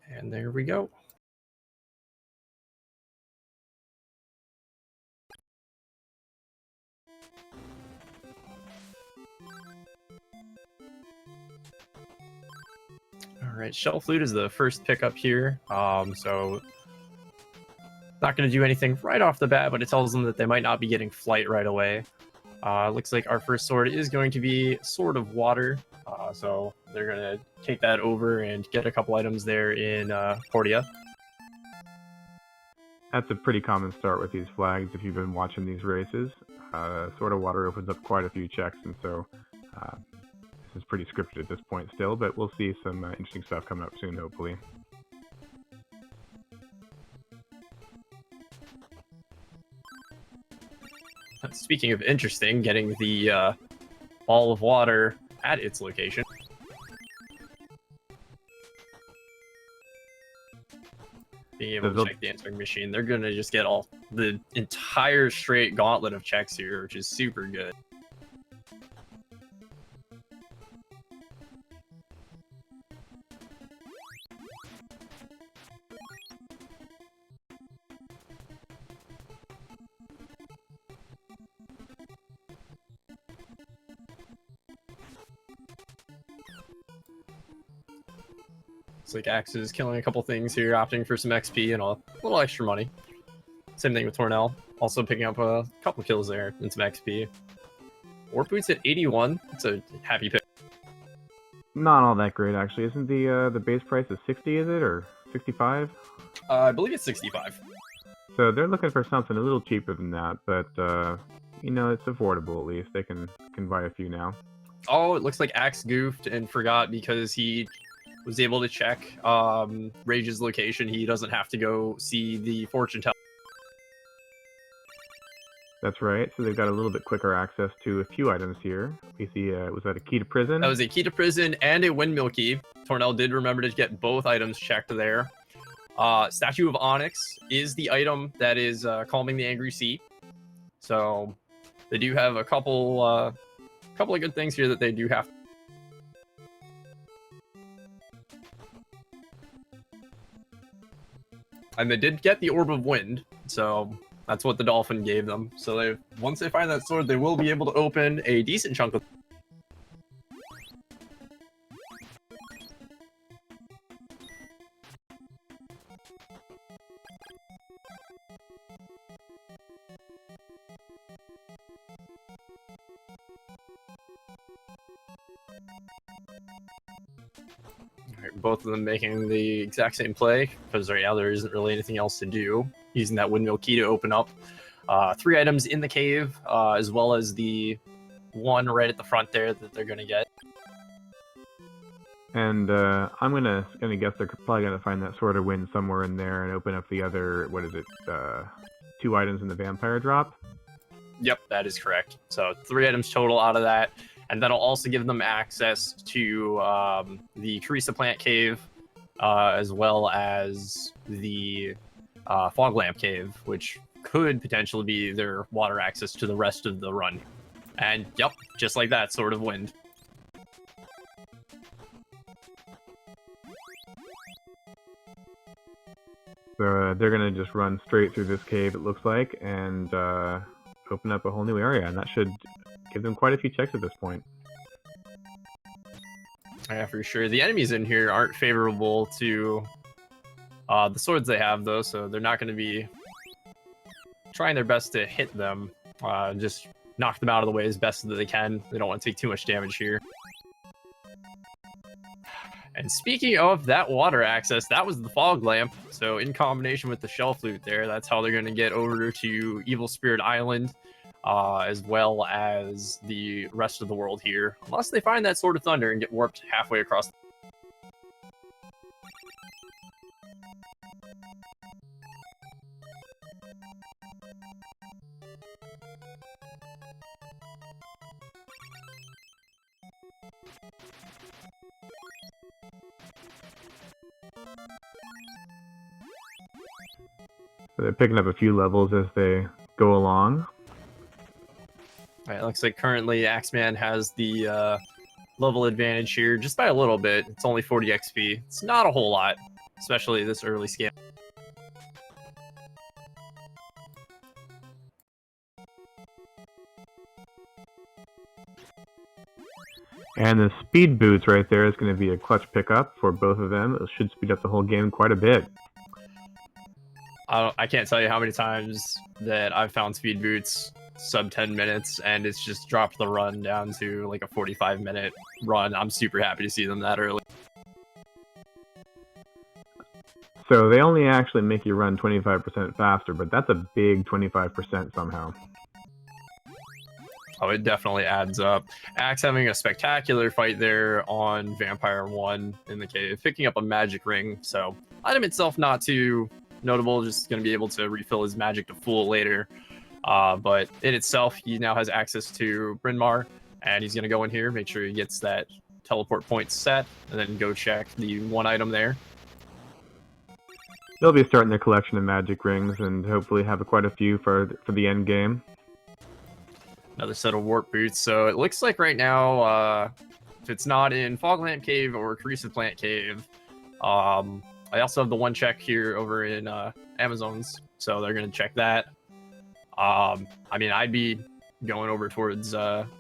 And there we go. All right, Shell Flute is the first pickup here. So not going to do anything right off the bat, but it tells them that they might not be getting flight right away. Looks like our first sword is going to be Sword of Water. So they're going to take that over and get a couple items there in Portia. That's a pretty common start with these flags if you've been watching these races. Sword of Water opens up quite a few checks, and so this is pretty scripted at this point still, but we'll see some interesting stuff coming up soon, hopefully. Speaking of interesting, getting the ball of water at its location. Being able to check the answering machine, they're going to just get all the entire straight gauntlet of checks here, which is super good. Looks like Axe is killing a couple things here, opting for some XP and a little extra money. Same thing with Tornel, also picking up a couple kills there and some XP. Warp Boots at 81, it's a happy pick. Not all that great, actually. Isn't the base price is 60, is it, or 65? I believe it's 65. So they're looking for something a little cheaper than that, but you know, it's affordable at least. They can buy a few now. Oh, it looks like Axe goofed and forgot because he was able to check Rage's location. He doesn't have to go see the fortune teller. That's right. So they've got a little bit quicker access to a few items here. We see, was that a key to prison? That was a key to prison and a windmill key. Tornel did remember to get both items checked there. Statue of Onyx is the item that is calming the angry sea. So they do have a couple of good things here that they do have. And they did get the Orb of Wind, so that's what the Dolphin gave them. So once they find that sword, they will be able to open a decent chunk of. Both of them making the exact same play, because right now there isn't really anything else to do. Using that windmill key to open up 3 items in the cave, as well as the one right at the front there that they're going to get. And I'm gonna guess they're probably gonna find that Sword of Wind somewhere in there and open up the other, what is it, 2 items in the vampire drop? Yep, that is correct. So 3 items total out of that. And that'll also give them access to the Crystalis plant cave, as well as the fog lamp cave, which could potentially be their water access to the rest of the run. And yep, just like that, Sword of Wind. So they're gonna just run straight through this cave, it looks like, and open up a whole new area, and that should give them quite a few checks at this point. Yeah, for sure. The enemies in here aren't favorable to the swords they have, though, so they're not going to be trying their best to hit them. Just knock them out of the way as best as they can. They don't want to take too much damage here. And speaking of that water access, that was the fog lamp. So in combination with the shell flute there, that's how they're going to get over to Evil Spirit Island, as well as the rest of the world here. Unless they find that Sword of Thunder and get warped halfway across. So they're picking up a few levels as they go along. All right, looks like currently Axeman has the level advantage here just by a little bit. It's only 40 XP. It's not a whole lot. especially this early scale. And the speed boots right there is going to be a clutch pickup for both of them. It should speed up the whole game quite a bit. I can't tell you how many times that I've found speed boots sub 10 minutes and it's just dropped the run down to like a 45-minute run. I'm super happy to see them that early. So they only actually make you run 25% faster, but that's a big 25% somehow. Oh, it definitely adds up. Axe having a spectacular fight there on Vampire 1 in the cave, picking up a magic ring. So item itself not too notable, just going to be able to refill his magic to full later. But in itself, he now has access to Bryn Mawr, and he's going to go in here, make sure he gets that teleport point set, and then go check the one item there. They'll be starting their collection of magic rings and hopefully have quite a few for the end game. Another set of warp boots. So it looks like right now, if it's not in Foglamp Cave or Crystalis Plant Cave, I also have the one check here over in Amazon's, so they're going to check that. I mean, I'd be going over towards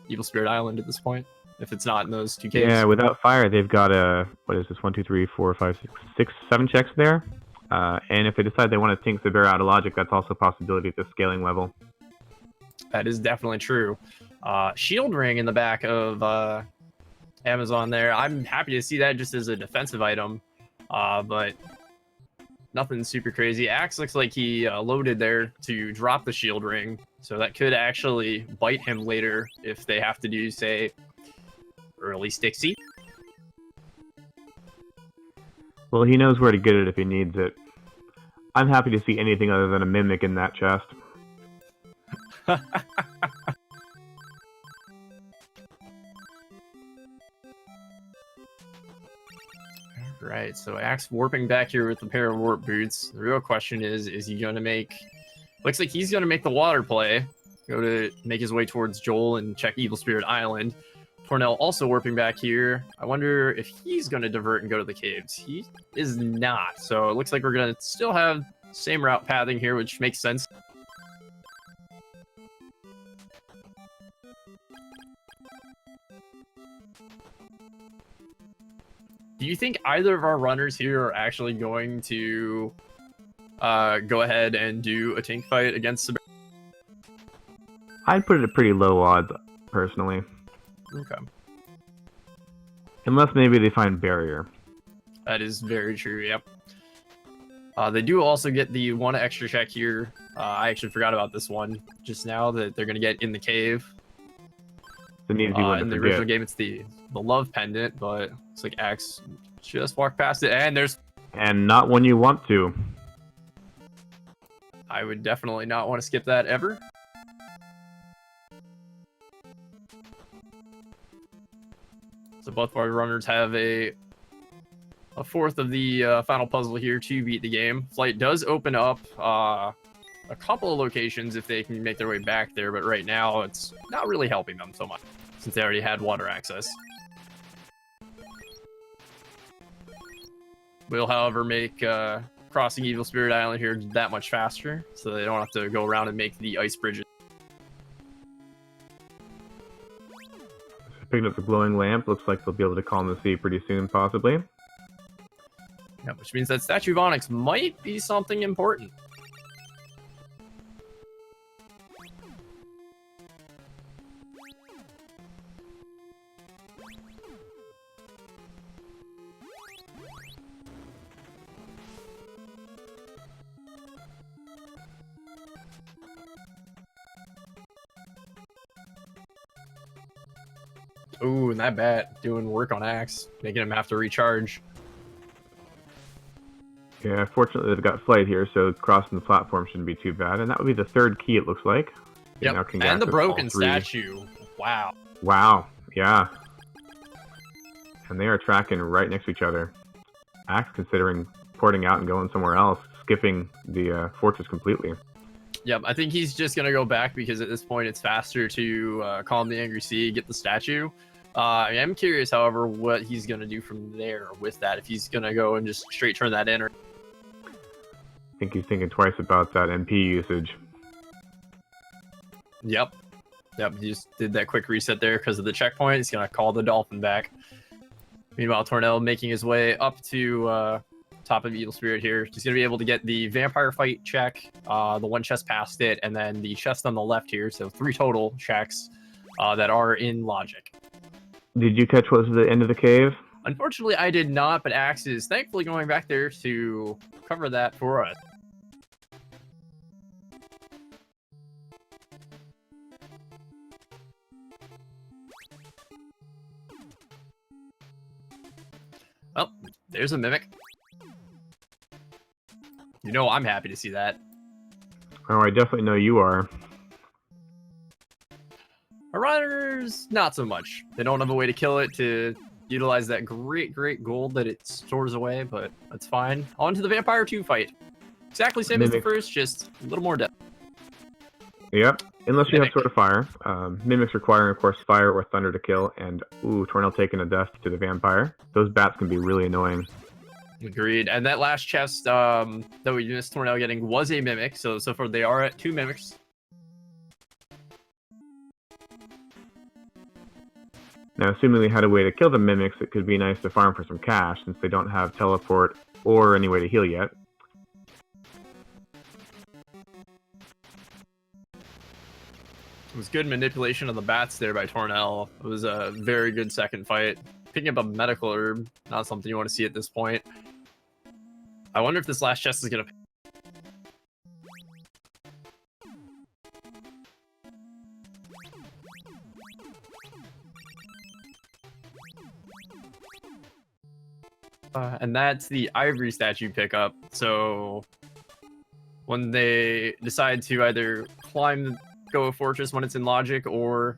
Evil Spirit Island at this point, if it's not in those two caves. Yeah, without fire, they've got what is this, 1, 2, 3, 4, 5, 6, 7 checks there. And if they decide they want to think Severe out of logic, that's also a possibility at the scaling level. That is definitely true. Shield ring in the back of Amazon there. I'm happy to see that just as a defensive item, but nothing super crazy. Axe looks like he loaded there to drop the shield ring, so that could actually bite him later if they have to do, say, early Stixie. Well, he knows where to get it if he needs it. I'm happy to see anything other than a mimic in that chest. Right, so Axe warping back here with a pair of warp boots. The real question is he going to make... Looks like he's going to make the water play. Go to make his way towards Joel and check Evil Spirit Island. Tornel also warping back here. I wonder if he's going to divert and go to the caves. He is not, so it looks like we're going to still have same route pathing here, which makes sense. Do you think either of our runners here are actually going to go ahead and do a tank fight against the... I'd put it at pretty low odds, personally. Okay. Unless maybe they find barrier. That is very true, yep. They do also get the one extra check here. I actually forgot about this one just now, that they're going to get in the cave. It's an easy one to in the forget. original game, it's the love pendant, but it's like Axe just walked past it, and there's... And not when you want to. I would definitely not want to skip that ever. So both of our runners have a fourth of the final puzzle here to beat the game. Flight does open up a couple of locations if they can make their way back there, but right now it's not really helping them so much since they already had water access. We'll, however, make crossing Evil Spirit Island here that much faster, so they don't have to go around and make the ice bridges. Picking up the glowing lamp, looks like they'll be able to calm the sea pretty soon, possibly. Yeah, which means that Statue of Onyx might be something important. Ooh, and that bat doing work on Axe, making him have to recharge. Yeah, fortunately they've got flight here, so crossing the platform shouldn't be too bad. And that would be the third key, it looks like. Yep, and the broken statue. Wow. Wow, yeah. And they are tracking right next to each other. Axe considering porting out and going somewhere else, skipping the fortress completely. Yep, I think he's just going to go back because at this point it's faster to calm the angry sea, get the statue. I am curious, however, what he's going to do from there with that. If he's going to go and just straight turn that in, or I think he's thinking twice about that MP usage. Yep, he just did that quick reset there because of the checkpoint. He's going to call the Dolphin back. Meanwhile, Tornel making his way up to top of Evil Spirit here. He's going to be able to get the Vampire Fight check, the one chest past it, and then the chest on the left here. So 3 total checks that are in logic. Did you catch what was the end of the cave? Unfortunately, I did not, but Axe is thankfully going back there to cover that for us. Well, there's a Mimic. You know I'm happy to see that. Oh, I definitely know you are. Marauders, not so much. They don't have a way to kill it to utilize that great gold that it stores away, but that's fine. On to the Vampire 2 fight. Exactly same as the first, just a little more depth. Yep, unless you have Sword of Fire. Mimics requiring, of course, fire or thunder to kill, and ooh, Tornel taking a death to the Vampire. Those bats can be really annoying. Agreed. And that last chest that we missed Tornel getting was a Mimic, so far they are at 2 Mimics. Now, assuming they had a way to kill the Mimics, it could be nice to farm for some cash, since they don't have teleport or any way to heal yet. It was good manipulation of the bats there by Tornel. It was a very good second fight. Picking up a medical herb, not something you want to see at this point. I wonder if this last chest is going to... and that's the ivory statue pickup. So when they decide to either climb the Go Fortress when it's in logic or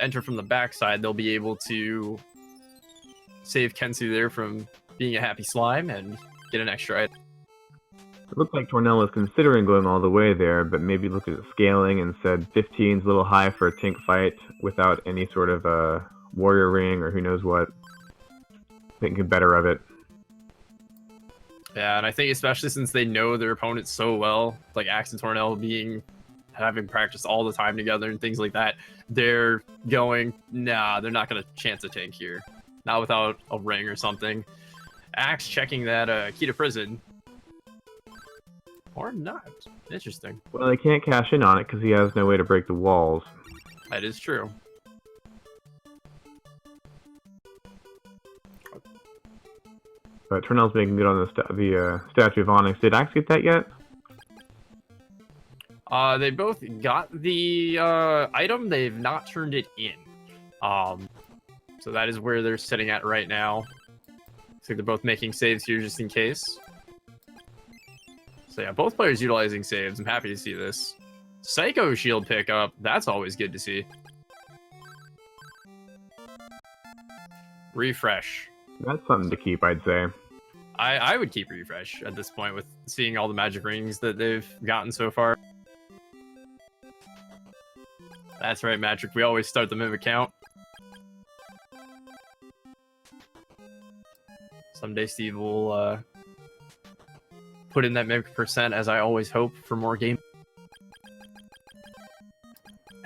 enter from the backside, they'll be able to save Kensu there from being a happy slime and get an extra item. It looked like Tornel was considering going all the way there, but maybe looked at scaling and said 15's a little high for a Tink fight without any sort of warrior ring or who knows what. Thinking better of it. Yeah, and I think especially since they know their opponents so well, like Axe and Tornel having practiced all the time together and things like that, they're going, nah, they're not going to chance a Tink here. Not without a ring or something. Axe checking that key to prison. Or not. Interesting. Well, he can't cash in on it because he has no way to break the walls. That is true. But Tornel's making good on the Statue of Onyx. Did Axe get that yet? They both got the item. They've not turned it in. So that is where they're sitting at right now. Looks like they're both making saves here just in case. So yeah, both players utilizing saves. I'm happy to see this. Psycho Shield pickup. That's always good to see. Refresh. That's something to keep, I'd say. I would keep Refresh at this point with seeing all the magic rings that they've gotten so far. That's right, Magic. We always start the Mimic count. Someday Steve will put in that Mimic percent, as I always hope, for more game.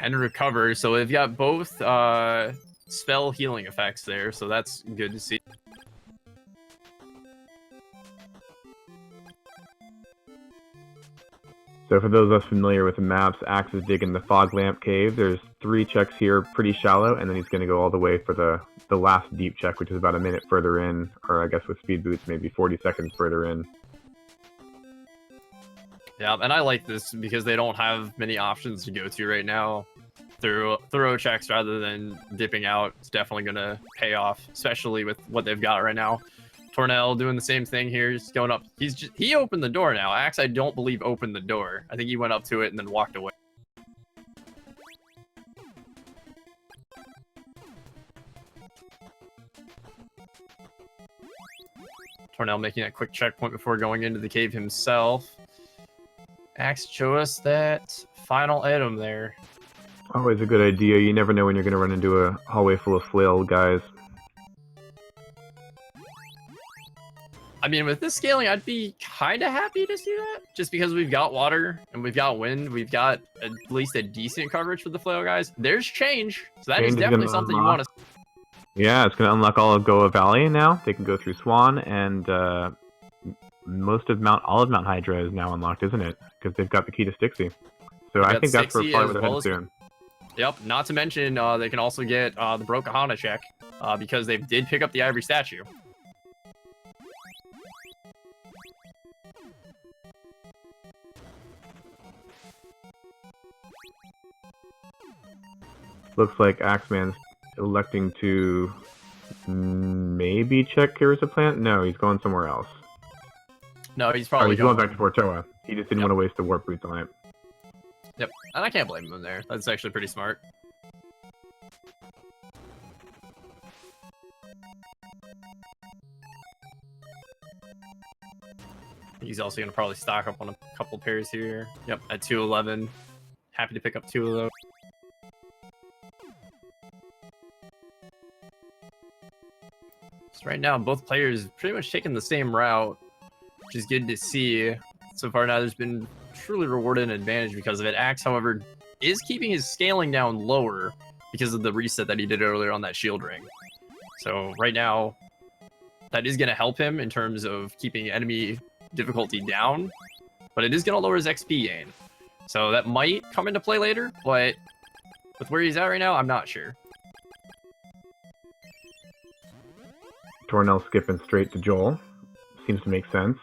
And recover. So they've got both spell healing effects there, so that's good to see. So for those of us familiar with the maps, Axe is digging the Fog Lamp Cave. There's 3 checks here, pretty shallow, and then he's going to go all the way for the last deep check, which is about a minute further in, or I guess with speed boots, maybe 40 seconds further in. Yeah, and I like this because they don't have many options to go to right now. Thorough checks rather than dipping out is definitely going to pay off, especially with what they've got right now. Tornel doing the same thing here, just going up. He opened the door now. Axe, I don't believe, opened the door. I think he went up to it and then walked away. Tornel making that quick checkpoint before going into the cave himself. Axe, show us that final item there. Always a good idea. You never know when you're going to run into a hallway full of flail guys. I mean, with this scaling, I'd be kind of happy to see that. Just because we've got water and we've got wind, we've got at least a decent coverage for the flail guys. There's change, so that is definitely something you want to. Yeah, it's going to unlock all of Goa Valley now. They can go through Swan, and all of Mount Hydra is now unlocked, isn't it? Because they've got the key to Stixie. So I think that's probably where they're headed soon. Yep, not to mention they can also get the Brokahana check because they did pick up the Ivory Statue. Looks like Axeman's electing to maybe check Crystalis plant. No, he's going somewhere else. No, he's probably going back to Portoa. He just didn't want to waste the warp boots on it. Yep, and I can't blame him there. That's actually pretty smart. He's also going to probably stock up on a couple pairs here. Yep, at 211. Happy to pick up 2 of those. So right now, both players pretty much taking the same route, which is good to see. So far now, there's been truly rewarded an advantage because of it. Axe, however, is keeping his scaling down lower because of the reset that he did earlier on that shield ring. So right now, that is going to help him in terms of keeping enemy difficulty down, but it is going to lower his XP gain. So that might come into play later, but with where he's at right now, I'm not sure. Tornel skipping straight to Joel. Seems to make sense.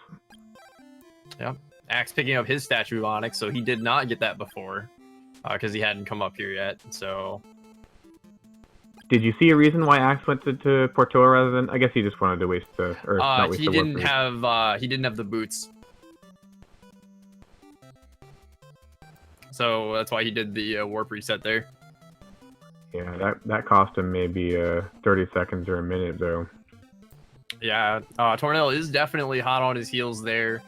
Yeah. Axe picking up his statue of Onyx, so he did not get that before because he hadn't come up here yet. So, did you see a reason why Axe went to Portoa rather than? I guess he just wanted to waste the. Or not waste he the didn't have. He didn't have the boots, so that's why he did the warp reset there. Yeah, that cost him maybe 30 seconds or a minute though. Yeah, Tornel is definitely hot on his heels there.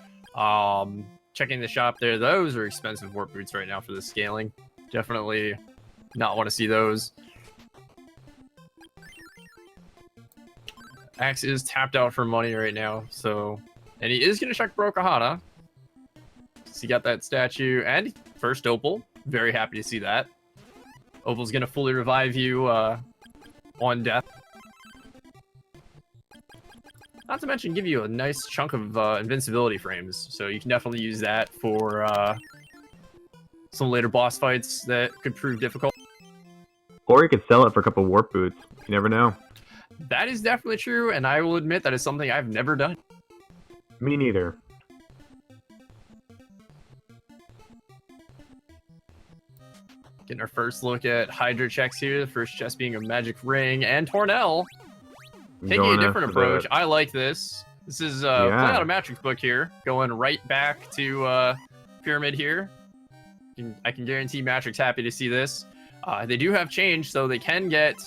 Checking the shop there. Those are expensive warp boots right now for the scaling. Definitely not want to see those. Axe is tapped out for money right now, so... And he is going to check Brokahana. So he got that statue. And first Opal. Very happy to see that. Opal's going to fully revive you on death. Not to mention give you a nice chunk of invincibility frames, so you can definitely use that for some later boss fights that could prove difficult. Or you could sell it for a couple warp boots. You never know. That is definitely true, and I will admit that is something I've never done. Me neither. Getting our first look at Hydra checks here, the first chest being a magic ring, and Tornel taking a different approach. I like this. This is play out a Matrix book here, going right back to Pyramid here. I can guarantee Matrix happy to see this. They do have change, so they can get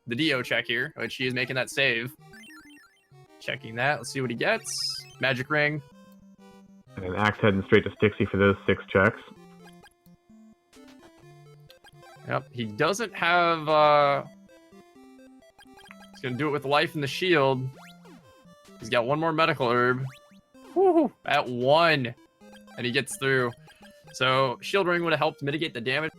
the Dio check here, which he is making that save. Checking that. Let's see what he gets. Magic ring. And Axe heading straight to Stixie for those 6 checks. Yep, he doesn't have... He's going to do it with life and the shield. He's got one more medical herb. Woo, at 1. And he gets through. So, shield ring would have helped mitigate the damage.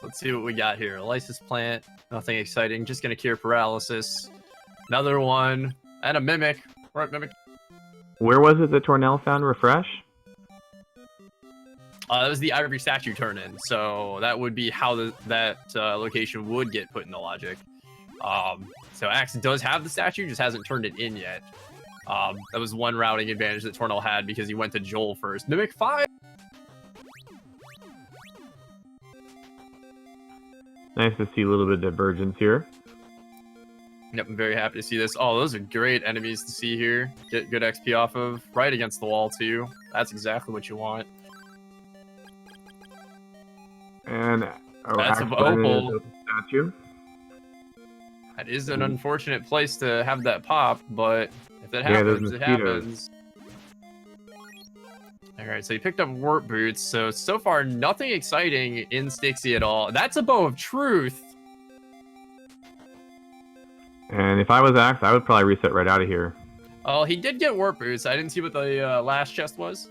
Let's see what we got here. Lysis plant. Nothing exciting. Just going to cure paralysis. Another one. And a mimic. Right, mimic. Where was it that Tornel found refresh? That was the Ivory Statue turn-in, so that would be how that location would get put into logic. So Axe does have the statue, just hasn't turned it in yet. That was one routing advantage that Tornel had because he went to Joel first. Mimic 5! Nice to see a little bit of divergence here. Yep, I'm very happy to see this. Oh, those are great enemies to see here. Get good XP off of. Right against the wall, too. That's exactly what you want. And that's an Opal statue. That is an unfortunate place to have that pop, but if it happens, it happens. There right, so he picked up warp boots. So far, nothing exciting in Stixie at all. That's a bow of truth. And if I was Axe, I would probably reset right out of here. Oh, he did get warp boots. I didn't see what the last chest was.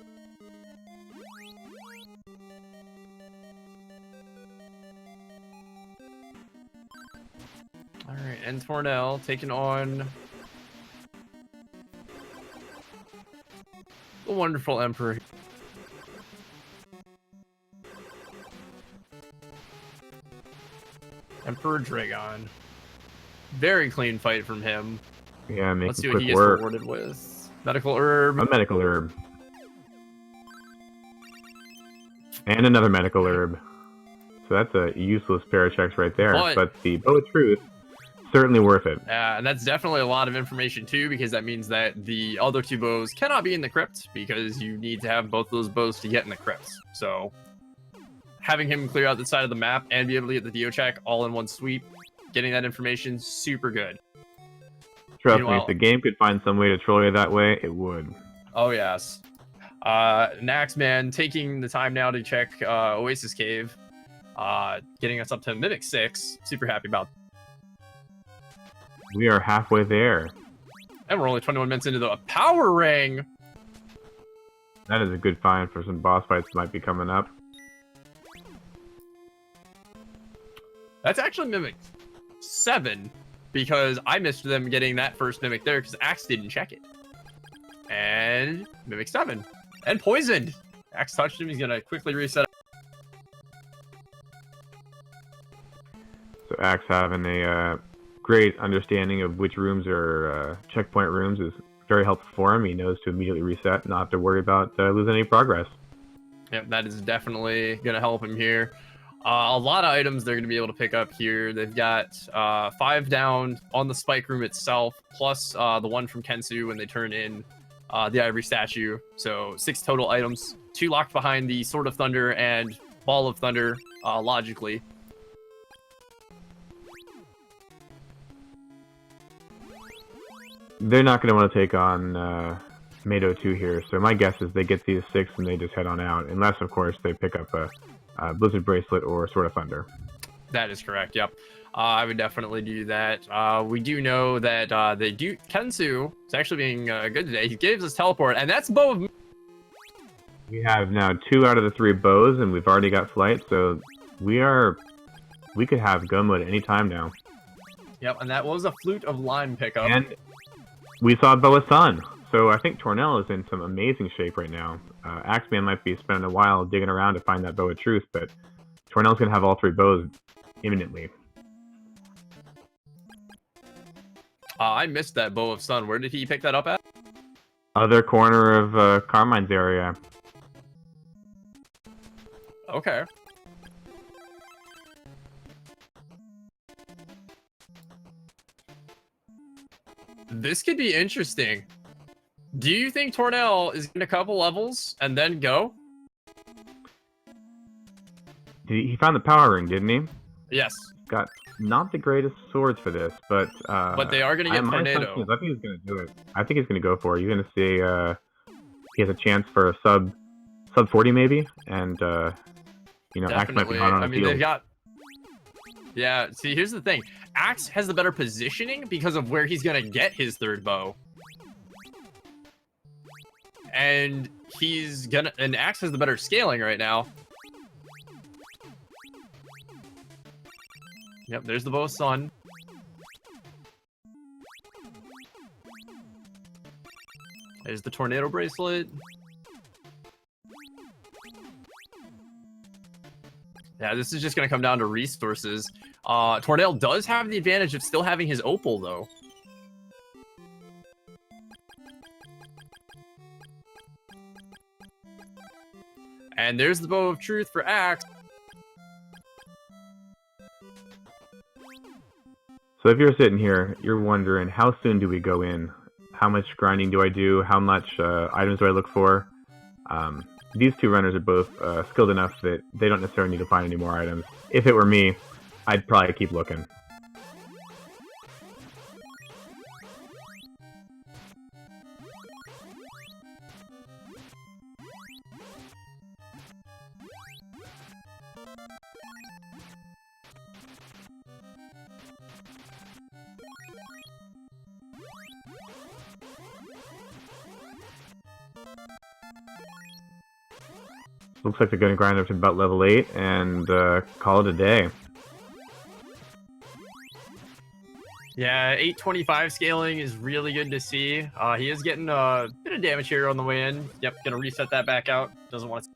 All right, and Tornel taking on the wonderful Emperor. Emperor Dragon. Very clean fight from him. Yeah, making Let's see what quick he gets work. rewarded with. Medical herb. A medical herb. And another medical herb. So that's a useless pair of checks right there. But the Bow of Truth, certainly worth it. Yeah, and that's definitely a lot of information too, because that means that the other two bows cannot be in the crypt, because you need to have both those bows to get in the crypts. So having him clear out the side of the map and be able to get the Dio check all in one sweep, getting that information, super good. Trust me, if the game could find some way to troll you that way, it would. Oh, yes. TheAxeMan taking the time now to check Oasis Cave, getting us up to Mimic 6. Super happy about that. We are halfway there. And we're only 21 minutes into the Power Ring. That is a good find for some boss fights that might be coming up. That's actually Mimic 7, because I missed them getting that first Mimic there because Axe didn't check it. And Mimic 7. And poisoned. Axe touched him. He's going to quickly reset. So Axe having a great understanding of which rooms are checkpoint rooms is very helpful for him. He knows to immediately reset, not have to worry about losing any progress. Yep, that is definitely going to help him here. A lot of items they're going to be able to pick up here. They've got 5 down on the spike room itself, plus the one from Kensu when they turn in the ivory statue. So 6 total items, 2 locked behind the Sword of Thunder and Ball of Thunder, logically. They're not going to want to take on Mado 2 here, so my guess is they get these 6 and they just head on out, unless, of course, they pick up a Blizzard Bracelet or Sword of Thunder. That is correct, yep. I would definitely do that. We do know that Kensu is actually being good today. He gives us teleport, and that's Bow of... We have now 2 out of the 3 bows, and we've already got flight, so we could have go mode at any time now. Yep, and that was a Flute of Lime pickup. And we saw Boa Sun, so I think Tornel is in some amazing shape right now. Axeman might be spending a while digging around to find that Bow of Truth, but Tornel's going to have all 3 bows imminently. I missed that Bow of Sun. Where did he pick that up at? Other corner of Carmine's area. Okay. This could be interesting. Do you think Tornel is in a couple levels and then go? He found the power ring, didn't he? Yes. Got not the greatest swords for this, but they are going to get Tornado. I think he's going to do it. I think he's going to go for it. You're going to see he has a chance for a sub 40 maybe, and Axe might be hot on his heels. They've got... Yeah, see, here's the thing. Axe has the better positioning because of where he's going to get his 3rd bow. And Axe has the better scaling right now. Yep, there's the Bow of Sun. There's the Tornado Bracelet. Yeah, this is just going to come down to resources. Tornel does have the advantage of still having his Opal, though. And there's the Bow of Truth for Axe. So if you're sitting here, you're wondering, how soon do we go in? How much grinding do I do? How much items do I look for? These 2 runners are both skilled enough that they don't necessarily need to find any more items. If it were me, I'd probably keep looking. looks like they're going to grind up to about level 8 and call it a day. Yeah, 825 scaling is really good to see. He is getting a bit of damage here on the way in. Yep, gonna reset that back out. Doesn't want to.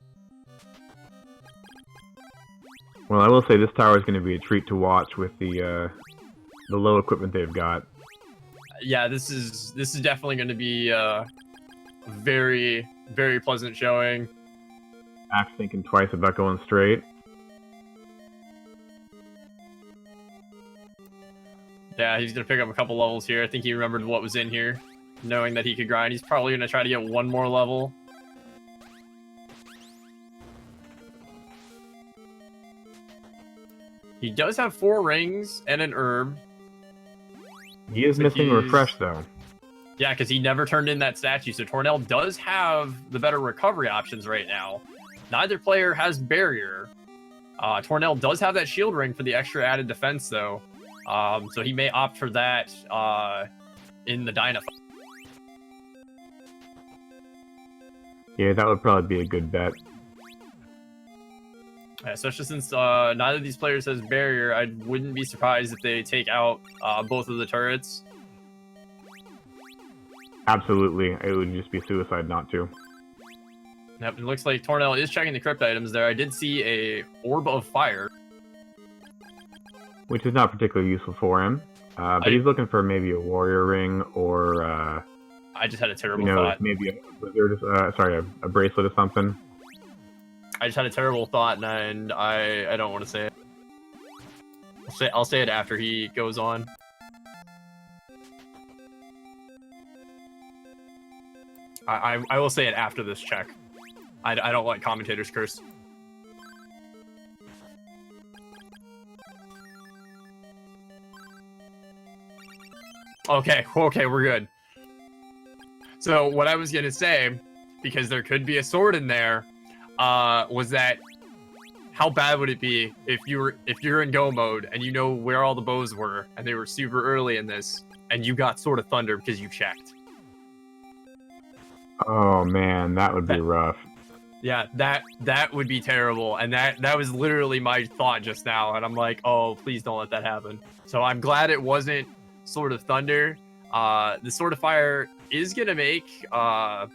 Well, I will say this tower is going to be a treat to watch with the low equipment they've got. Yeah, this is definitely going to be a very, very pleasant showing. Axe thinking twice about going straight. Yeah, he's going to pick up a couple levels here. I think he remembered what was in here, knowing that he could grind. He's probably going to try to get one more level. He does have 4 rings and an herb. He is missing refresh, though. Yeah, because he never turned in that statue, so Tornel does have the better recovery options right now. Neither player has barrier. Tornel does have that shield ring for the extra added defense, though. So he may opt for that in the Dyna fight. Yeah, that would probably be a good bet. Yeah, especially since neither of these players has barrier, I wouldn't be surprised if they take out both of the turrets. Absolutely. It would just be suicide not to. Yep, it looks like Tornel is checking the crypt items there. I did see a orb of fire. Which is not particularly useful for him. But he's looking for maybe a warrior ring or... I just had a terrible thought. Maybe a bracelet or something. I just had a terrible thought, and I don't want to say it. I'll say it after he goes on. I will say it after this check. I don't like commentators curse. Okay, we're good. So what I was gonna say, because there could be a sword in there, was that how bad would it be if you're in go mode and you know where all the bows were and they were super early in this and you got Sword of Thunder because you checked? Oh man, that would be rough. Yeah, that would be terrible, and that was literally my thought just now, and I'm like, oh, please don't let that happen. So I'm glad it wasn't Sword of Thunder. The Sword of Fire is gonna make well,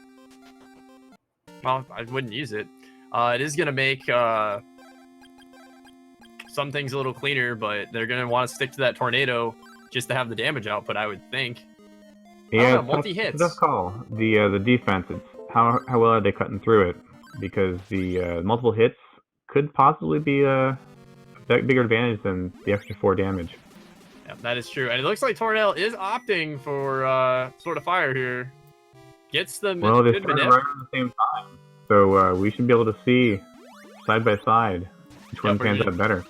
I wouldn't use it. It is gonna make some things a little cleaner, but they're gonna want to stick to that tornado just to have the damage output, I would think. Yeah, multi-hits. Tough call. The defense, it's how well are they cutting through it? Because the multiple hits could possibly be a bigger advantage than the extra 4 damage. Yeah, that is true. And it looks like Tornel is opting for Sword of Fire here. Gets them. Well, they started right around the same time. So we should be able to see side by side which one pans out better.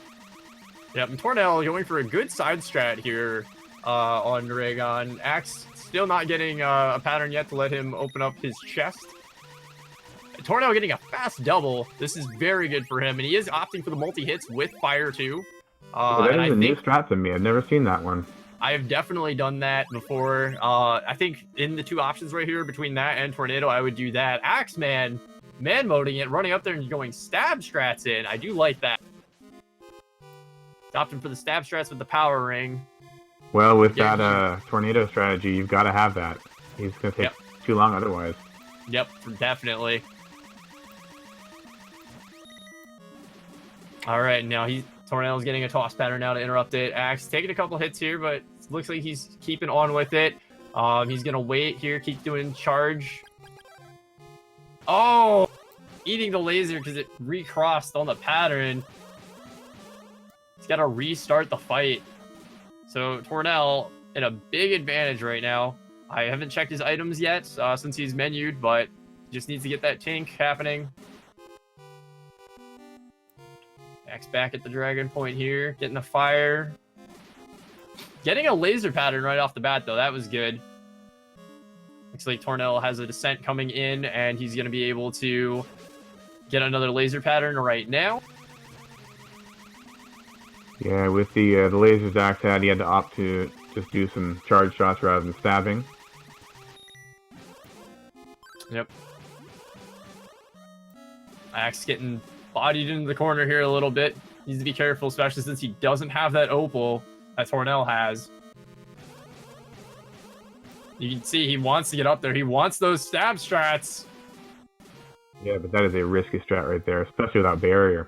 Yep, and Tornel going for a good side strat here on Dragon. Axe still not getting a pattern yet to let him open up his chest. Tornel getting a fast double. This is very good for him, and he is opting for the multi-hits with fire too. That is a new strat to me. I've never seen that one. I have definitely done that before. I think in the 2 options right here, between that and Tornado, I would do that. Axeman, man-moding it, running up there and going stab strats in. I do like that. Opting for the stab strats with the power ring. Well, with that tornado strategy, you've got to have that. He's going to take too long otherwise. Yep, definitely. All right, now Tornel's getting a toss pattern now to interrupt it. Axe taking a couple hits here, but looks like he's keeping on with it. He's gonna wait here, keep doing charge. Oh, eating the laser because it recrossed on the pattern. He's got to restart the fight. So Tornel in a big advantage right now. I haven't checked his items yet since he's menued, but just needs to get that tink happening. Axe back at the Dragon Point here, getting the fire. Getting a laser pattern right off the bat, though. That was good. Looks like Tornel has a descent coming in, and he's going to be able to get another laser pattern right now. Yeah, with the lasers Axe had, he had to opt to just do some charge shots rather than stabbing. Yep. Axe getting bodied into the corner here a little bit. Needs to be careful, especially since he doesn't have that opal that Tornel has. You can see he wants to get up there. He wants those stab strats. Yeah, but that is a risky strat right there, especially without barrier.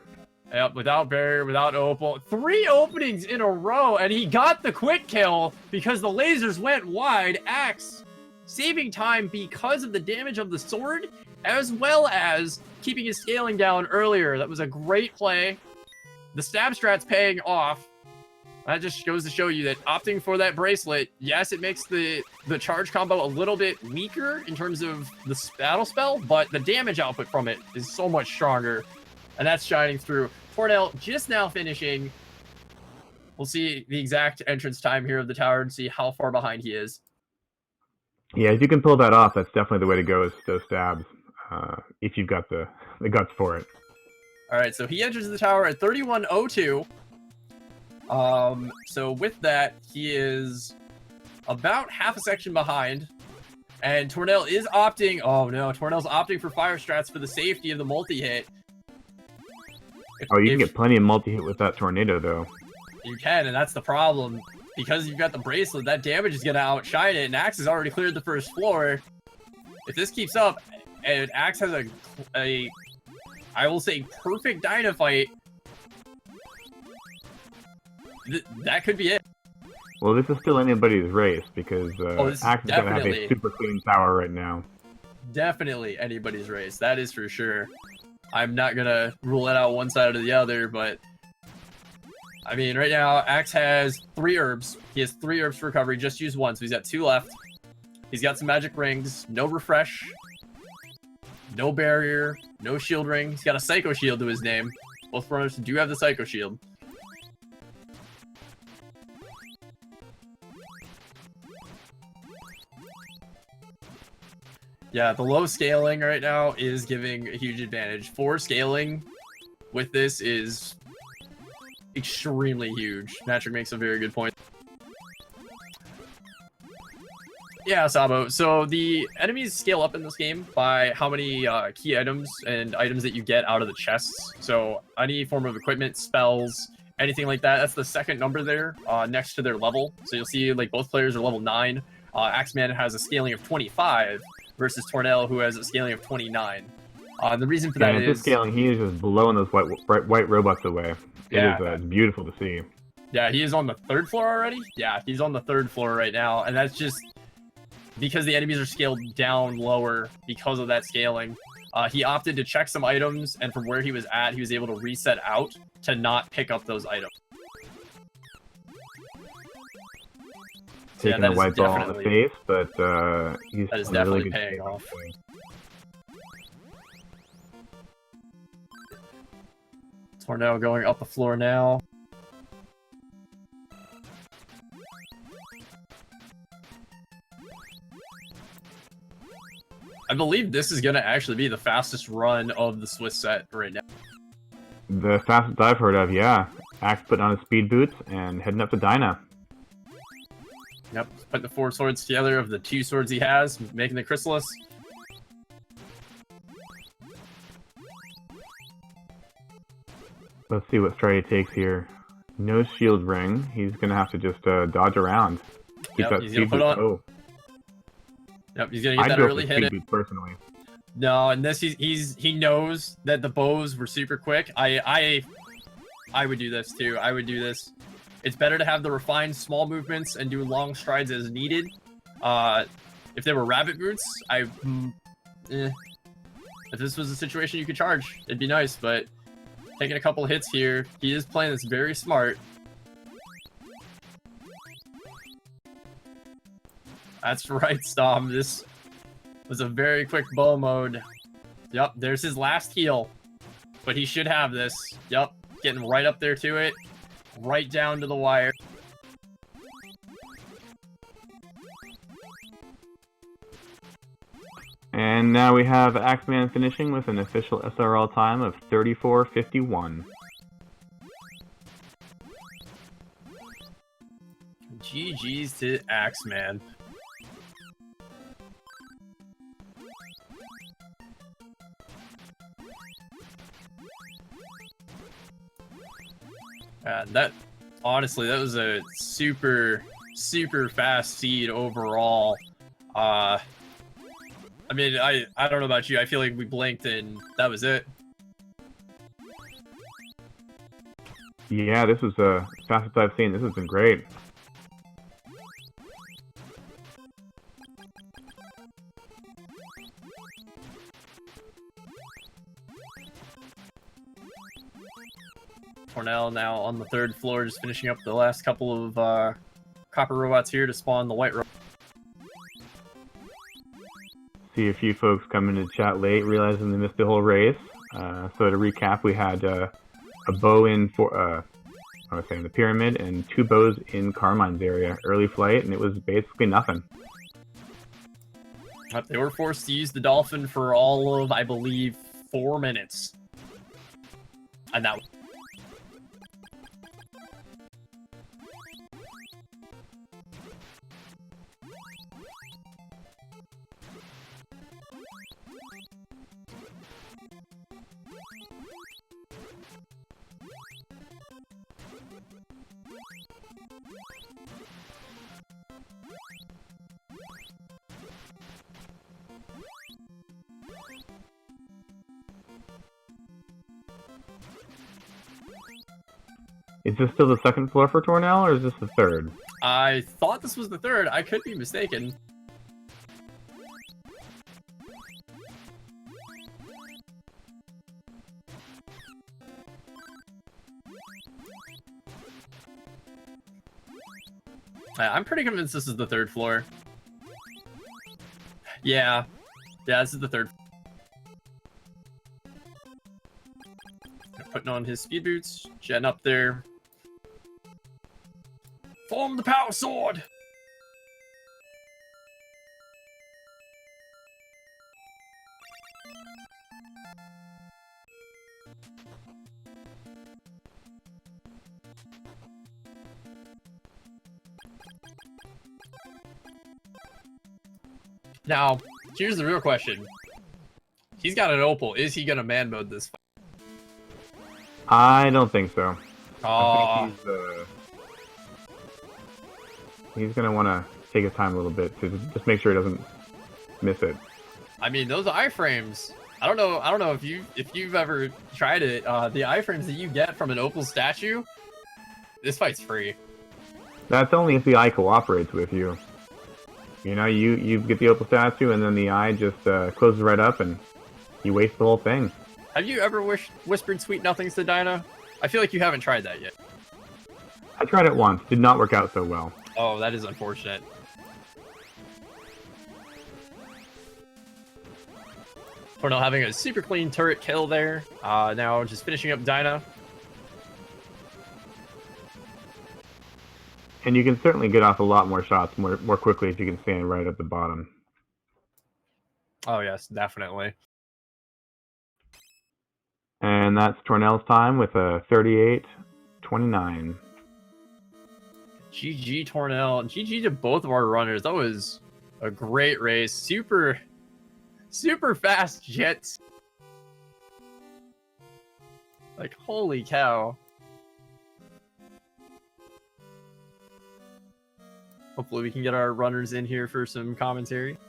Yep, without barrier, without opal. 3 openings in a row, and he got the quick kill because the lasers went wide. Axe saving time because of the damage of the sword, as well as keeping his scaling down earlier. That was a great play. The stab strat's paying off. That just goes to show you that opting for that bracelet, yes, it makes the charge combo a little bit weaker in terms of the battle spell, but the damage output from it is so much stronger. And that's shining through. Tornel just now finishing. We'll see the exact entrance time here of the tower and see how far behind he is. Yeah, if you can pull that off, that's definitely the way to go, is those stabs, if you've got the guts for it. All right, so he enters the tower at 31:02. So with that, he is about half a section behind. And Tornel is opting... Oh, no. Tornel's opting for fire strats for the safety of the multi-hit. You can get plenty of multi-hit with that tornado, though. You can, and that's the problem. Because you've got the bracelet, that damage is going to outshine it, and Axe has already cleared the first floor. If this keeps up, and Axe has a I will say, perfect Dynafight, that could be it. Well, this is still anybody's race, because Axe is going to have a super clean tower right now. Definitely anybody's race, that is for sure. I'm not going to rule it out one side or the other, but... I mean, right now, Axe has 3 herbs. He has 3 herbs for recovery, just used 1, so he's got 2 left. He's got some magic rings, no refresh, no barrier, no shield ring. He's got a psycho shield to his name. Both runners do have the psycho shield. Yeah, the low scaling right now is giving a huge advantage. 4 scaling with this is extremely huge. Patrick makes a very good point. Yeah, Sabo. So the enemies scale up in this game by how many key items and items that you get out of the chests. So any form of equipment, spells, anything like that, that's the second number there next to their level. So you'll see like both players are level 9. Axeman has a scaling of 25 versus Tornel, who has a scaling of 29. The reason for that is... this scaling, he is just blowing those white robots away. Yeah. It's beautiful to see. Yeah, he is on the 3rd floor already? Yeah, he's on the 3rd floor right now, and that's just because the enemies are scaled down lower because of that scaling. He opted to check some items, and from where he was at, he was able to reset out to not pick up those items. Taking a white ball in the face, but he's that is definitely paying off. Tornel going up the floor now. I believe this is going to actually be the fastest run of the Swiss set right now. The fastest I've heard of, yeah. Axe putting on his speed boots and heading up to Dyna. Yep, put the 4 swords together of the 2 swords he has, making the Crystalis. Let's see what strat he takes here. No shield ring. He's going to have to just dodge around. Yep, he's going to put on... Oh. Yep, he's going to get that early hit. Personally. No, and this he knows that the bows were super quick. I would do this too. I would do this. It's better to have the refined small movements and do long strides as needed. If they were rabbit boots, if this was a situation you could charge, it'd be nice, but taking a couple hits here, he is playing this very smart. That's right, Stom. This was a very quick bow mode. Yep, there's his last heal. But he should have this. Yep, getting right up there to it. Right down to the wire. And now we have Axeman finishing with an official SRL time of 34:51. GG's to Axeman. Yeah, that honestly, that was a super fast seed overall. I mean, I don't know about you. I feel like we blinked and that was it. Yeah, this was the fastest I've seen. This has been great. Tornel now on the 3rd floor, just finishing up the last couple of copper robots here to spawn the white robot. See a few folks come into chat late, realizing they missed the whole race. So to recap, we had a bow in for I was saying the pyramid and 2 bows in Carmine's area early flight, and it was basically nothing. They were forced to use the dolphin for all of, I believe, 4 minutes, and that. Is this still the 2nd floor for Tornel, or is this the 3rd? I thought this was the 3rd. I could be mistaken. I'm pretty convinced this is the 3rd floor. Yeah, this is the 3rd. Putting on his speed boots, jetting up there. Form the power sword! Now, here's the real question. He's got an opal. Is he gonna man mode this fight? I don't think so. Oh, He's gonna want to take his time a little bit to just make sure he doesn't miss it. I mean, those iframes. I don't know if you've ever tried it. The iframes that you get from an opal statue, this fight's free. That's only if the eye cooperates with you. You know, you get the opal statue, and then the eye just closes right up, and you waste the whole thing. Have you ever whispered sweet nothings to Dinah? I feel like you haven't tried that yet. I tried it once. Did not work out so well. Oh, that is unfortunate. Tornel having a super clean turret kill there. Now just finishing up Dinah. And you can certainly get off a lot more shots more quickly if you can stand right at the bottom. Oh yes, definitely. And that's Tornel's time with a 38:29. GG Tornel. GG to both of our runners. That was a great race. Super fast jets. Like, holy cow. Hopefully we can get our runners in here for some commentary.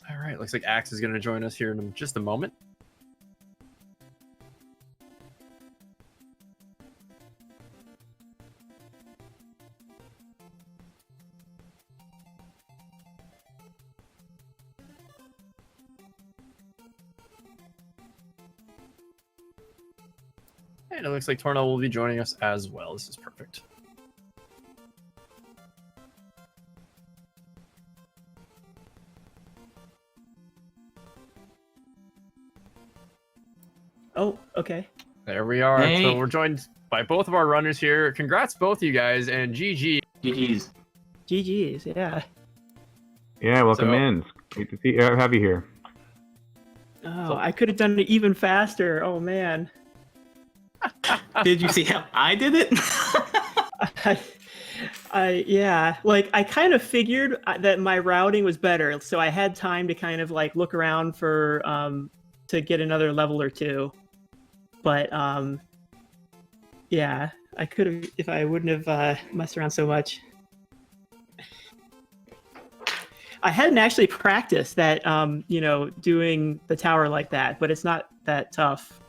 All right, looks like Axe is going to join us here in just a moment. And it looks like Tornel will be joining us as well. This is perfect. Oh, okay. There we are. Hey. So we're joined by both of our runners here. Congrats both you guys, and GG. GG's. GG's, yeah. Yeah, welcome So- in. It's great to have you here. Oh, I could have done it even faster. Oh, man. Did you see how I did it? Yeah, like I kind of figured that my routing was better, so I had time to kind of like look around for to get another level or two. But yeah, I could have if I wouldn't have messed around so much. I hadn't actually practiced that, you know, doing the tower like that, but it's not that tough.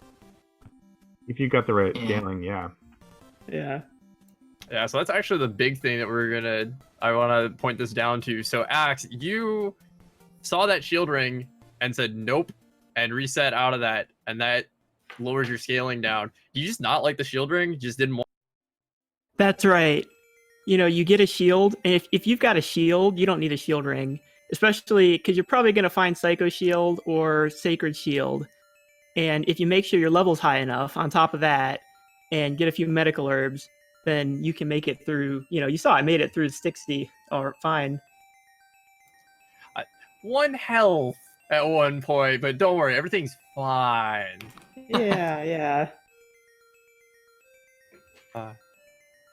If you got the right Yeah. scaling, yeah. Yeah. Yeah, so that's actually the big thing that I want to point this down to. So Axe, you saw that shield ring and said nope and reset out of that, and that lowers your scaling down. Do you just not like the shield ring? You just didn't want. That's right. You know, you get a shield, and if you've got a shield, you don't need a shield ring, especially because you're probably going to find Psycho Shield or Sacred Shield. And if you make sure your level's high enough on top of that and get a few medical herbs, then you can make it through. You know, you saw I made it through 60 or fine. 1 health at one point, but don't worry, everything's fine. Yeah, yeah.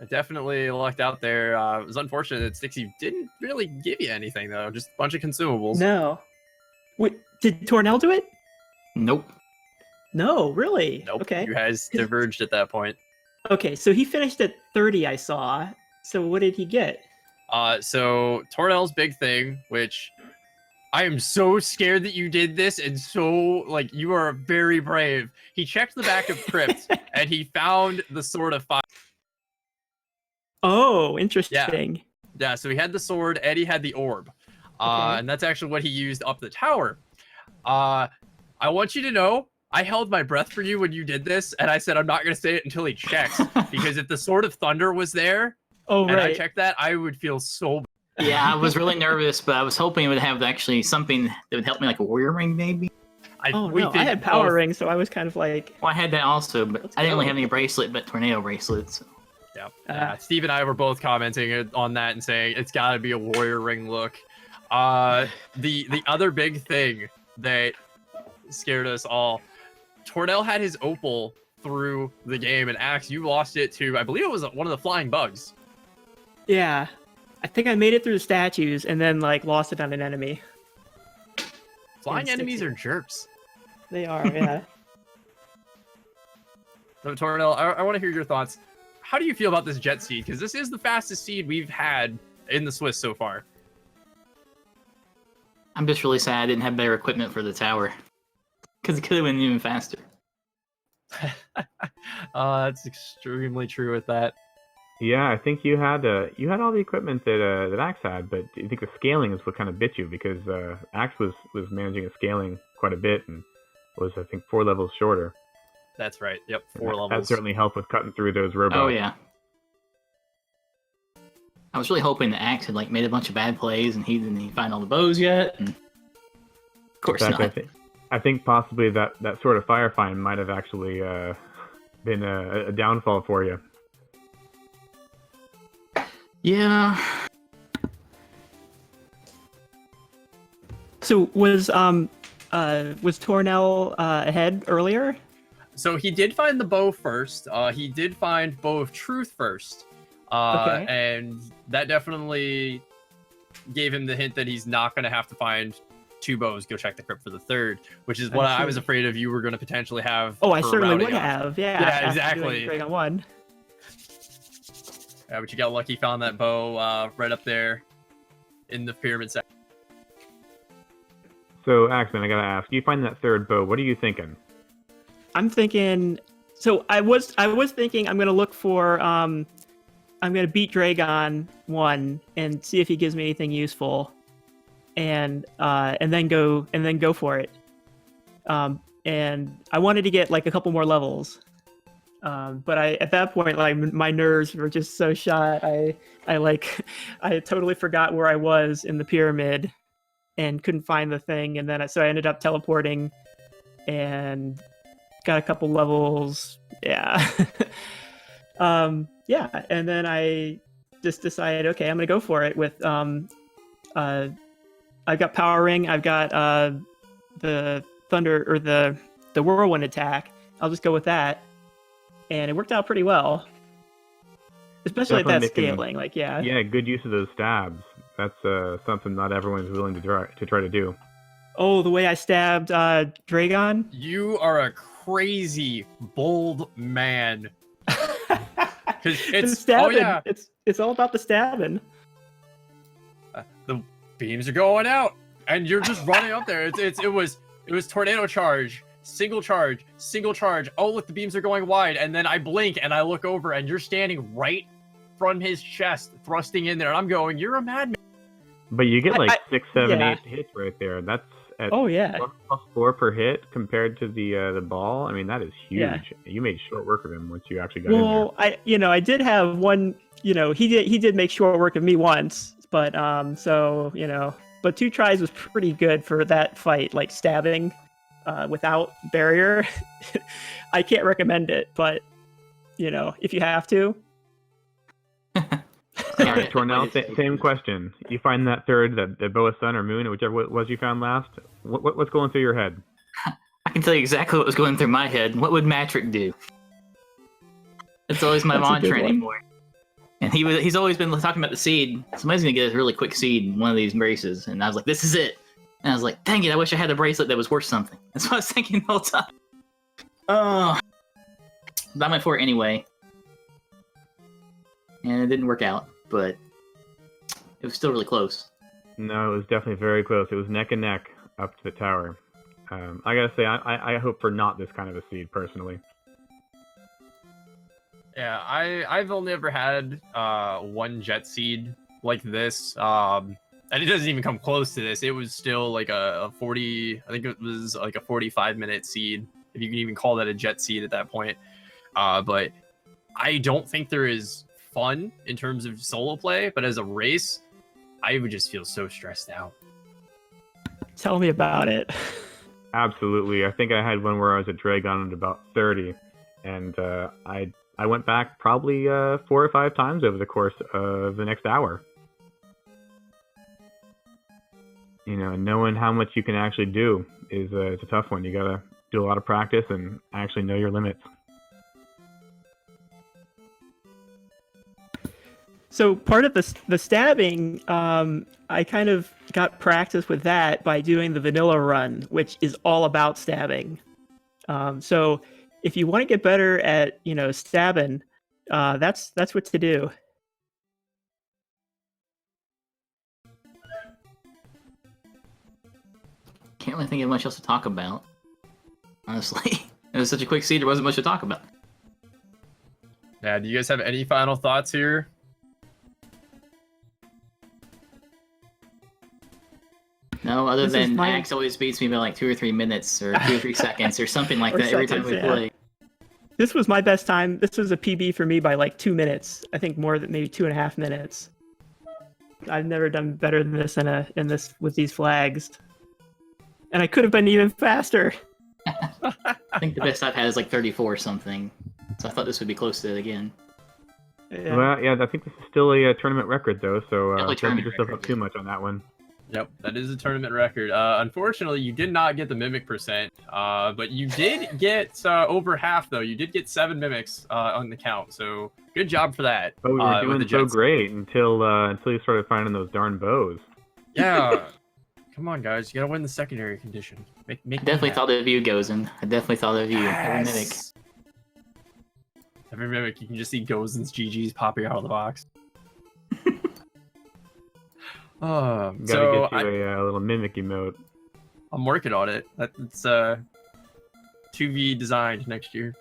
I definitely lucked out there. It was unfortunate that Stixie didn't really give you anything, though. Just a bunch of consumables. No. Wait, did Tornel do it? Nope. No, really? Nope. Okay. You guys diverged at that point. Okay, so he finished at 30, I saw. So what did he get? So Tornel's big thing, which I am so scared that you did this, and so, like, you are very brave. He checked the back of Crypt, and he found the Sword of Fire. Oh, interesting. Yeah, so he had the sword, Eddie had the orb. Okay. And that's actually what he used up the tower. I want you to know, I held my breath for you when you did this, and I said I'm not going to say it until he checks, because if the Sword of Thunder was there, Oh, and right. I checked that, I would feel so bad. Yeah, I was really nervous, but I was hoping it would have actually something that would help me, like a warrior ring, maybe. Oh, no, I had power ring, so I was kind of like... Well, I had that also, but Let's I didn't really go. have any bracelet, but tornado bracelets. So. Yeah, Steve and I were both commenting on that and saying it's got to be a warrior ring look. The other big thing that scared us all, Tornel had his opal through the game, and Axe, you lost it to, I believe it was one of the flying bugs. Yeah. I think I made it through the statues and then, like, lost it on an enemy. Flying Yeah, enemies sticky. are jerks. They are, yeah. So Tornel, I want to hear your thoughts. How do you feel about this jet seed? Because this is the fastest seed we've had in the Swiss so far. I'm just really sad I didn't have better equipment for the tower. Because it could have been even faster. That's extremely true with that. Yeah, I think you had all the equipment that Axe had, but I think the scaling is what kind of bit you, because Axe was managing a scaling quite a bit and was, I think, 4 levels shorter. That's right. Yep, 4 That levels. certainly helped with cutting through those robots. Oh, yeah. I was really hoping the Axe had, like, made a bunch of bad plays and he didn't find all the bows yet. And... Of course In fact, not. I think possibly that sort of fire find might have actually been a downfall for you. Yeah. So was Tornel ahead earlier? So he did find the bow first. He did find Bow of Truth first. Okay. And that definitely gave him the hint that he's not going to have to find 2 bows. Go check the crypt for the 3rd, which is what I was afraid of you were going to potentially have. Oh, I for certainly routing would off. have. Yeah. Yeah, after exactly. doing Dragon 1. Yeah, but you got lucky, found that bow right up there in the pyramid section. So, Axeman, I gotta ask, you find that 3rd bow, what are you thinking? I'm thinking. So I was thinking I'm gonna look for. I'm gonna beat Dragon 1 and see if he gives me anything useful, and then go for it. And I wanted to get like a couple more levels. But at that point, like my nerves were just so shot. I totally forgot where I was in the pyramid, and couldn't find the thing. And then so I ended up teleporting, and got a couple levels. Yeah, yeah. And then I just decided, okay, I'm gonna go for it with I've got Power Ring. I've got the Thunder or the Whirlwind attack. I'll just go with that. and it worked out pretty well. Especially at that Definitely making- scaling, like yeah. Yeah, good use of those stabs. That's something not everyone's willing to try to do. Oh, the way I stabbed Dragon. You are a crazy, bold man. Because it's stabbing. oh yeah, It's all about the stabbing. the beams are going out, and you're just running up there. It was tornado charge, single charge, single charge. Oh look, the beams are going wide, and then I blink and I look over, and you're standing right from his chest, thrusting in there, and I'm going, "You're a madman." But you get like 6, 7, yeah. 8 hits right there. That's at Oh yeah. +4 per hit compared to the ball. I mean, that is huge. Yeah. You made short work of him once you actually got in there. Well, I did have one. He did make short work of me once, but but 2 tries was pretty good for that fight. Like stabbing without barrier, I can't recommend it. But if you have to. All right, Tornel, same question. You find that third, that boa sun or moon, whichever it was you found last. What's going through your head? I can tell you exactly what was going through my head. What would Matrick do? It's always my That's a mantra good one. anymore. And he's always been talking about the seed. Somebody's gonna get a really quick seed in one of these races, and I was like, this is it. And I was like, dang it, I wish I had a bracelet that was worth something. That's what I was thinking the whole time. Oh, but I went for it anyway, and it didn't work out. But it was still really close. No, it was definitely very close. It was neck and neck up to the tower. I gotta say, I hope for not this kind of a seed, personally. Yeah, I've only ever had one jet seed like this, and it doesn't even come close to this. It was still like a 40, I think it was like a 45-minute seed, if you can even call that a jet seed at that point. But I don't think there is fun in terms of solo play, but as a race, I would just feel so stressed out. Tell me about it. Absolutely. I think I had one where I was at Dragon at about 30, and I went back probably 4 or 5 times over the course of the next hour. Knowing how much you can actually do is it's a tough one. You gotta do a lot of practice and actually know your limits. So part of the stabbing, I kind of got practice with that by doing the vanilla run, which is all about stabbing. So if you want to get better at stabbing, that's what to do. Can't really think of much else to talk about. Honestly, it was such a quick seed. There wasn't much to talk about. Yeah, do you guys have any final thoughts here? No, other This is than my- Axe always beats me by like 2 or 3 minutes or 2 or 3 seconds or something like Or that every time seconds, we yeah. play. This was my best time. This was a PB for me by like 2 minutes. I think more than maybe 2.5 minutes. I've never done better than this in this with these flags. And I could have been even faster. I think the best I've had is like 34 or something. So I thought this would be close to it again. Yeah. Well, yeah, I think this is still a tournament record, though, so Definitely don't beat tournament yourself record, up too much on that one. Yep, that is a tournament record. Unfortunately, you did not get the mimic percent, but you did get over half, though. You did get 7 mimics on the count, so good job for that. But we were with doing the so Jets. great until you started finding those darn bows. Yeah. Come on, guys. You gotta win the secondary condition. Make I definitely thought of you, Gozen. I definitely thought of you. Every mimic. Every mimic, you can just see Gozen's GG's popping out of the box. Gotta So get you a little mimic emote. I'm working on it. That's 2V designed next year.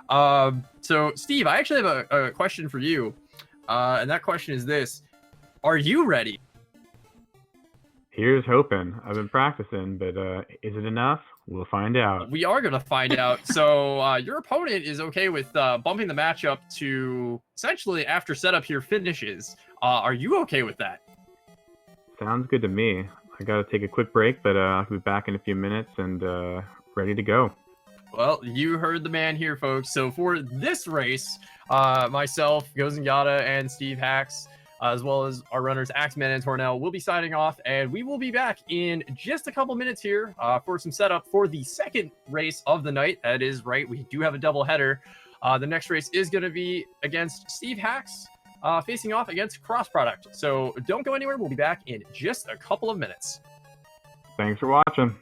So Steve, I actually have a question for you, and that question is this: are you ready? Here's hoping. I've been practicing, but is it enough? We'll find out. We are gonna find out. So your opponent is okay with bumping the matchup to essentially after setup here finishes. Are you okay with that? Sounds good to me. I gotta take a quick break, but I'll be back in a few minutes and ready to go. Well, you heard the man here, folks. So for this race, myself, Gozengata, and Steve Hacks, as well as our runners Axeman and Tornel, will be signing off, and we will be back in just a couple minutes here for some setup for the second race of the night. That is right, we do have a double header. The next race is going to be against Steve Hacks, facing off against Cross Product. So don't go anywhere. We'll be back in just a couple of minutes. Thanks for watching.